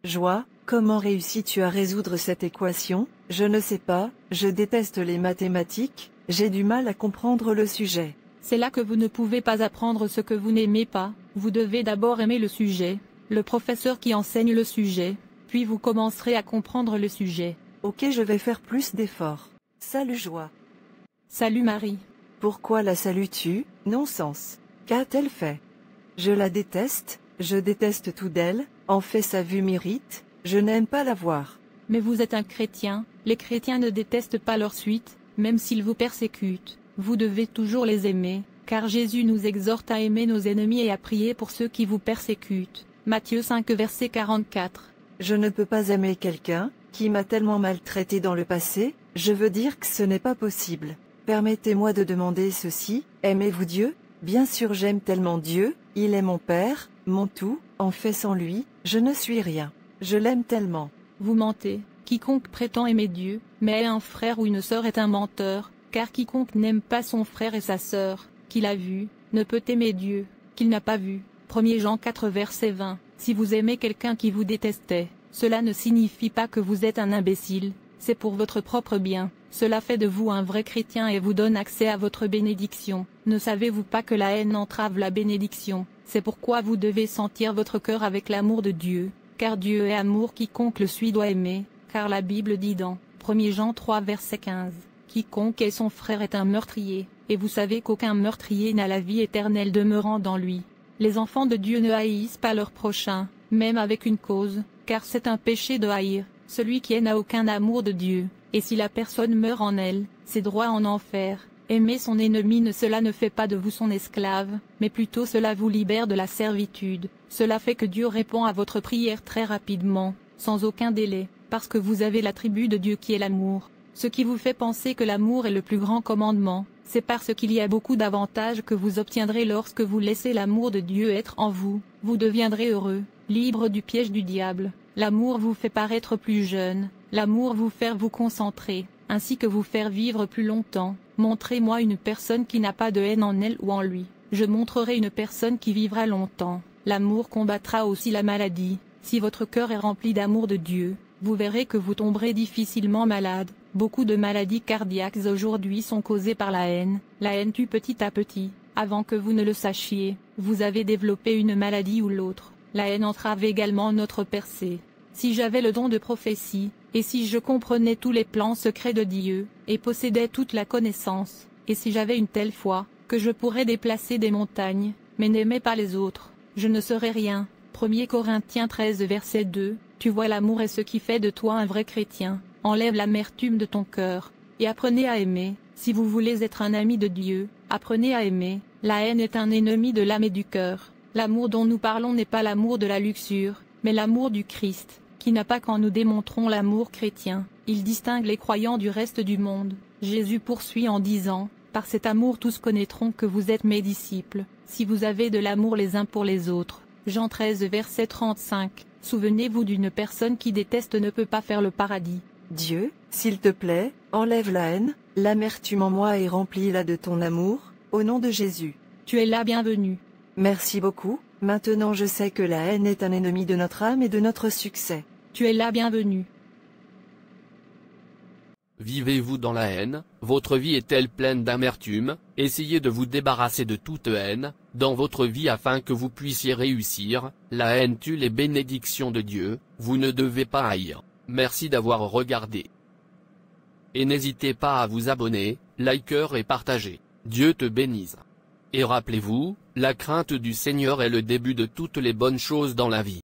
Joie, comment réussis-tu à résoudre cette équation? Je ne sais pas, je déteste les mathématiques, j'ai du mal à comprendre le sujet. C'est là que vous ne pouvez pas apprendre ce que vous n'aimez pas, vous devez d'abord aimer le sujet, le professeur qui enseigne le sujet, puis vous commencerez à comprendre le sujet. Ok, je vais faire plus d'efforts. Salut Joie. Salut Marie. Pourquoi la salues-tu? Non-sens. Qu'a-t-elle fait? Je la déteste, je déteste tout d'elle, en fait sa vue m'irrite, je n'aime pas la voir. Mais vous êtes un chrétien, les chrétiens ne détestent pas leur suite, même s'ils vous persécutent, vous devez toujours les aimer, car Jésus nous exhorte à aimer nos ennemis et à prier pour ceux qui vous persécutent. Matthieu 5 verset 44. Je ne peux pas aimer quelqu'un qui m'a tellement maltraité dans le passé, je veux dire que ce n'est pas possible. Permettez-moi de demander ceci, aimez-vous Dieu? Bien sûr j'aime tellement Dieu, il est mon Père, mon tout, en fait sans lui, je ne suis rien. Je l'aime tellement. Vous mentez, quiconque prétend aimer Dieu, mais un frère ou une sœur est un menteur, car quiconque n'aime pas son frère et sa sœur, qu'il a vu, ne peut aimer Dieu, qu'il n'a pas vu. 1 Jean 4 verset 20. Si vous aimez quelqu'un qui vous détestait, cela ne signifie pas que vous êtes un imbécile, c'est pour votre propre bien, cela fait de vous un vrai chrétien et vous donne accès à votre bénédiction. Ne savez-vous pas que la haine entrave la bénédiction? C'est pourquoi vous devez sentir votre cœur avec l'amour de Dieu, car Dieu est amour, quiconque le suit doit aimer, car la Bible dit dans 1 Jean 3 verset 15, quiconque est son frère est un meurtrier, et vous savez qu'aucun meurtrier n'a la vie éternelle demeurant dans lui. Les enfants de Dieu ne haïssent pas leur prochain, même avec une cause, car c'est un péché de haïr, celui qui n'a aucun amour de Dieu, et si la personne meurt en elle, c'est droit en enfer. Aimer son ennemi cela ne fait pas de vous son esclave, mais plutôt cela vous libère de la servitude, cela fait que Dieu répond à votre prière très rapidement, sans aucun délai, parce que vous avez l'attribut de Dieu qui est l'amour. Ce qui vous fait penser que l'amour est le plus grand commandement, c'est parce qu'il y a beaucoup d'avantages que vous obtiendrez lorsque vous laissez l'amour de Dieu être en vous, vous deviendrez heureux, libre du piège du diable. L'amour vous fait paraître plus jeune, l'amour vous fait vous concentrer, ainsi que vous faire vivre plus longtemps. Montrez-moi une personne qui n'a pas de haine en elle ou en lui, je montrerai une personne qui vivra longtemps. L'amour combattra aussi la maladie. Si votre cœur est rempli d'amour de Dieu, vous verrez que vous tomberez difficilement malade. Beaucoup de maladies cardiaques aujourd'hui sont causées par la haine. La haine tue petit à petit. Avant que vous ne le sachiez, vous avez développé une maladie ou l'autre. La haine entrave également notre percée. Si j'avais le don de prophétie, et si je comprenais tous les plans secrets de Dieu, et possédais toute la connaissance, et si j'avais une telle foi, que je pourrais déplacer des montagnes, mais n'aimais pas les autres, je ne serais rien. 1 Corinthiens 13 verset 2, tu vois l'amour est ce qui fait de toi un vrai chrétien, enlève l'amertume de ton cœur, et apprenez à aimer. Si vous voulez être un ami de Dieu, apprenez à aimer. La haine est un ennemi de l'âme et du cœur. L'amour dont nous parlons n'est pas l'amour de la luxure, mais l'amour du Christ, qui n'a pas quand nous démontrons l'amour chrétien, il distingue les croyants du reste du monde. Jésus poursuit en disant, par cet amour tous connaîtront que vous êtes mes disciples, si vous avez de l'amour les uns pour les autres. Jean 13 verset 35, souvenez-vous d'une personne qui déteste ne peut pas faire le paradis. Dieu, s'il te plaît, enlève la haine, l'amertume en moi et remplis-la de ton amour, au nom de Jésus. Tu es la bienvenue. Merci beaucoup, maintenant je sais que la haine est un ennemi de notre âme et de notre succès. Tu es la bienvenue. Vivez-vous dans la haine, votre vie est-elle pleine d'amertume? Essayez de vous débarrasser de toute haine, dans votre vie afin que vous puissiez réussir. La haine tue les bénédictions de Dieu, vous ne devez pas haïr. Merci d'avoir regardé. Et n'hésitez pas à vous abonner, liker et partager. Dieu te bénisse. Et rappelez-vous, la crainte du Seigneur est le début de toutes les bonnes choses dans la vie.